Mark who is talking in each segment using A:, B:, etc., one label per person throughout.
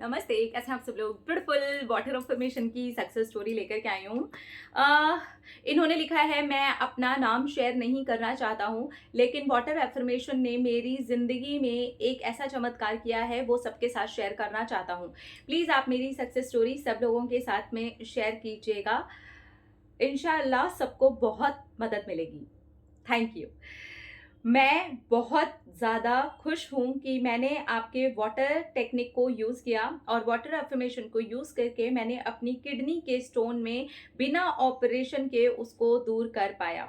A: नमस्ते, कैसे हैं आप सब लोग? ब्यूटीफुल वाटर अफर्मेशन की सक्सेस स्टोरी लेकर के आई हूँ। इन्होंने लिखा है, मैं अपना नाम शेयर नहीं करना चाहता हूँ, लेकिन वाटर अफर्मेशन ने मेरी ज़िंदगी में एक ऐसा चमत्कार किया है, वो सबके साथ शेयर करना चाहता हूँ। प्लीज़ आप मेरी सक्सेस स्टोरी सब लोगों के साथ में शेयर कीजिएगा। इंशाअल्लाह सबको बहुत मदद मिलेगी। Thank you. मैं बहुत ज़्यादा खुश हूँ कि मैंने आपके वाटर टेक्निक को यूज़ किया और वाटर अफ़र्मेशन को यूज़ करके मैंने अपनी किडनी के स्टोन में बिना ऑपरेशन के उसको दूर कर पाया।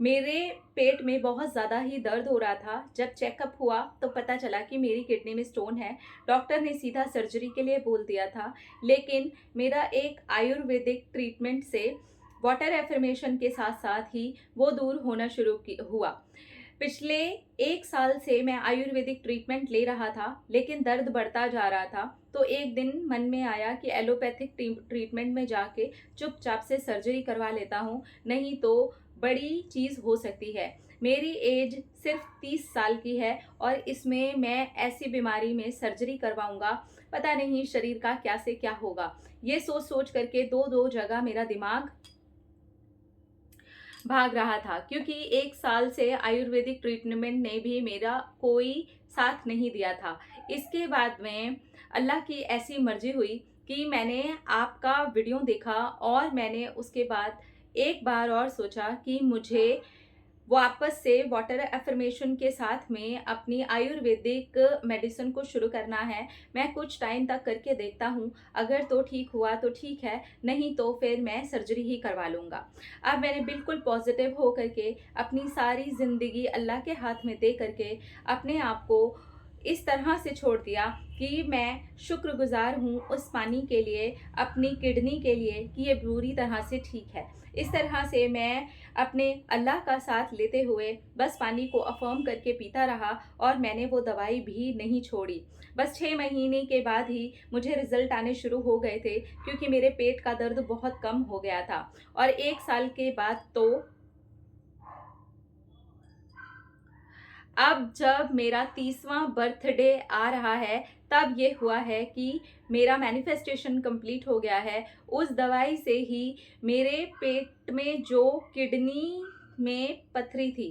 A: मेरे पेट में बहुत ज़्यादा ही दर्द हो रहा था। जब चेकअप हुआ तो पता चला कि मेरी किडनी में स्टोन है। डॉक्टर ने सीधा सर्जरी के लिए बोल दिया था, लेकिन मेरा एक आयुर्वेदिक ट्रीटमेंट से वाटर अफ़र्मेशन के साथ-साथ ही वो दूर होना हुआ। पिछले 1 साल से मैं आयुर्वेदिक ट्रीटमेंट ले रहा था, लेकिन दर्द बढ़ता जा रहा था। तो एक दिन मन में आया कि एलोपैथिक ट्रीटमेंट में जाके चुपचाप से सर्जरी करवा लेता हूँ, नहीं तो बड़ी चीज़ हो सकती है। मेरी एज सिर्फ 30 साल की है और इसमें मैं ऐसी बीमारी में सर्जरी करवाऊँगा, पता नहीं शरीर का क्या से क्या होगा। ये सोच-सोच करके 2-2 जगह मेरा दिमाग भाग रहा था, क्योंकि 1 साल से आयुर्वेदिक ट्रीटमेंट ने भी मेरा कोई साथ नहीं दिया था। इसके बाद में अल्लाह की ऐसी मर्ज़ी हुई कि मैंने आपका वीडियो देखा और मैंने उसके बाद एक बार और सोचा कि मुझे वापस से वाटर अफ़र्मेशन के साथ में अपनी आयुर्वेदिक मेडिसिन को शुरू करना है। मैं कुछ टाइम तक करके देखता हूँ, अगर तो ठीक हुआ तो ठीक है, नहीं तो फिर मैं सर्जरी ही करवा लूँगा। अब मैंने बिल्कुल पॉज़िटिव हो कर के अपनी सारी ज़िंदगी अल्लाह के हाथ में दे करके अपने आप को इस तरह से छोड़ दिया कि मैं शुक्रगुज़ार हूँ उस पानी के लिए, अपनी किडनी के लिए कि ये पूरी तरह से ठीक है। इस तरह से मैं अपने अल्लाह का साथ लेते हुए बस पानी को अफ़र्म करके पीता रहा और मैंने वो दवाई भी नहीं छोड़ी। बस 6 महीने के बाद ही मुझे रिज़ल्ट आने शुरू हो गए थे, क्योंकि मेरे पेट का दर्द बहुत कम हो गया था और 1 साल के बाद तो अब जब मेरा 30वां बर्थडे आ रहा है, तब ये हुआ है कि मेरा मैनिफेस्टेशन कंप्लीट हो गया है। उस दवाई से ही मेरे पेट में जो किडनी में पथरी थी,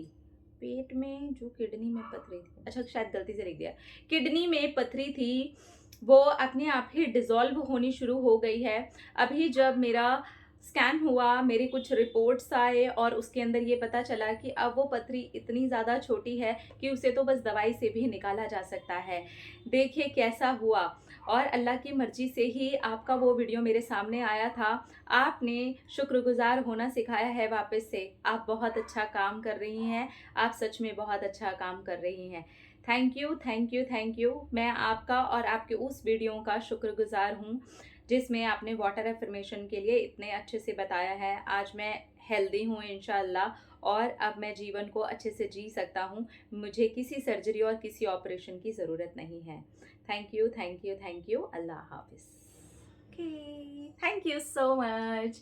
A: पेट में जो किडनी में पथरी थी, अच्छा शायद गलती से लिख दिया। किडनी में पथरी थी, वो अपने आप ही डिज़ॉल्व होनी शुरू हो गई है। अभी जब मेरा स्कैन हुआ, मेरे कुछ रिपोर्ट्स आए और उसके अंदर ये पता चला कि अब वो पथरी इतनी ज़्यादा छोटी है कि उसे तो बस दवाई से भी निकाला जा सकता है। देखिए कैसा हुआ, और अल्लाह की मर्ज़ी से ही आपका वो वीडियो मेरे सामने आया था। आपने शुक्रगुज़ार होना सिखाया है वापस से। आप बहुत अच्छा काम कर रही हैं, आप सच में बहुत अच्छा काम कर रही हैं। Thank you, thank you, thank you. मैं आपका और आपके उस वीडियो का शुक्रगुज़ार हूँ, जिसमें आपने वाटर अफ़र्मेशन के लिए इतने अच्छे से बताया है। आज मैं हेल्दी हूँ इंशाअल्लाह, और अब मैं जीवन को अच्छे से जी सकता हूँ। मुझे किसी सर्जरी और किसी ऑपरेशन की ज़रूरत नहीं है। Thank you, thank you, thank you. अल्लाह हाफ़िज़। Okay, thank you so much.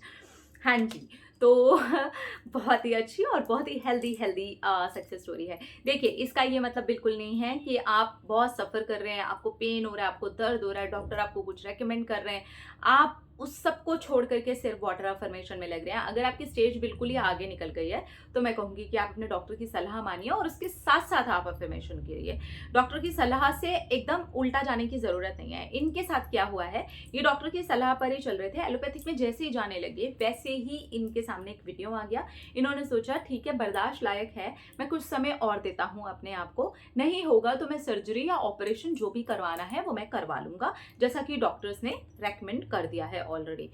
A: हाँ जी, तो बहुत ही अच्छी और बहुत ही हेल्दी सक्सेस स्टोरी है। देखिए, इसका ये मतलब बिल्कुल नहीं है कि आप बहुत सफ़र कर रहे हैं, आपको पेन हो रहा है, आपको दर्द हो रहा है, डॉक्टर आपको कुछ रेकमेंड कर रहे हैं, आप उस सब को छोड़ कर के सिर्फ वाटर अफ़र्मेशन में लग रहे हैं। अगर आपकी स्टेज बिल्कुल ही आगे निकल गई है, तो मैं कहूँगी कि आप अपने डॉक्टर की सलाह मानिए और उसके साथ-साथ आप अफ़र्मेशन करिए। डॉक्टर की सलाह से एकदम उल्टा जाने की ज़रूरत नहीं है। इनके साथ क्या हुआ है, ये डॉक्टर की सलाह पर ही चल रहे थे, एलोपैथिक में जैसे ही जाने लगे, वैसे ही इनके सामने एक वीडियो आ गया। इन्होंने सोचा ठीक है, बर्दाश्त लायक है, मैं कुछ समय और देता हूँ अपने आप को, नहीं होगा तो मैं सर्जरी या ऑपरेशन जो भी करवाना है वो मैं करवा लूँगा, जैसा कि डॉक्टर्स ने रेकमेंड कर दिया है ऑलरेडी।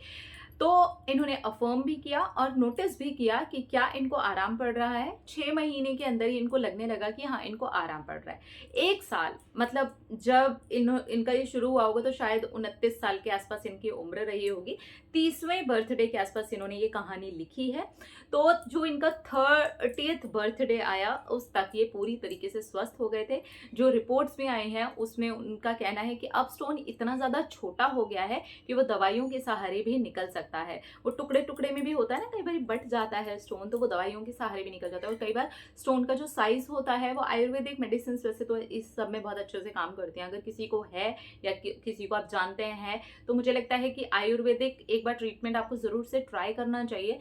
A: तो इन्होंने अफ़र्म भी किया और नोटिस भी किया कि क्या इनको आराम पड़ रहा है। 6 महीने के अंदर ही इनको लगने लगा कि हाँ, इनको आराम पड़ रहा है। 1 साल मतलब जब इनका ये शुरू हुआ होगा तो शायद 29 साल के आसपास इनकी उम्र रही होगी। 30वें बर्थडे के आसपास इन्होंने ये कहानी लिखी है। तो जो इनका 30th बर्थडे आया, उस तक ये पूरी तरीके से स्वस्थ हो गए थे। जो रिपोर्ट्स में आए हैं उसमें उनका कहना है कि अब स्टोन इतना ज़्यादा छोटा हो गया है कि वो दवाइयों के सहारे भी निकल सकता करता है। वो टुकड़े टुकड़े में भी होता है ना, कई बार बट जाता है स्टोन, तो वो दवाइयों के सहारे भी निकल जाता है। और कई बार स्टोन का जो साइज होता है वो आयुर्वेदिक मेडिसिन वैसे तो इस सब में बहुत अच्छे से काम करते हैं। अगर किसी को है या किसी को आप जानते हैं, तो मुझे लगता है कि आयुर्वेदिक एक बार ट्रीटमेंट आपको ज़रूर से ट्राई करना चाहिए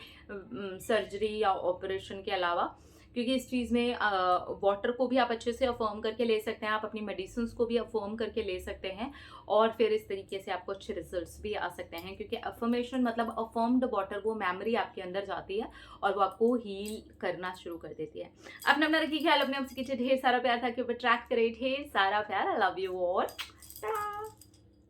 A: सर्जरी या ऑपरेशन के अलावा, क्योंकि इस चीज़ में वाटर को भी आप अच्छे से अफर्म करके ले सकते हैं, आप अपनी मेडिसिन को भी अफर्म करके ले सकते हैं, और फिर इस तरीके से आपको अच्छे रिजल्ट्स भी आ सकते हैं। क्योंकि अफर्मेशन मतलब अफर्म्ड वाटर, वो मेमोरी आपके अंदर जाती है और वो आपको हील करना शुरू कर देती है। अपना अपना रखिए ख्याल, अपने आपसे ढेर सारा प्यार था कि ट्रैक करे, ढेर सारा प्यार। I love you all.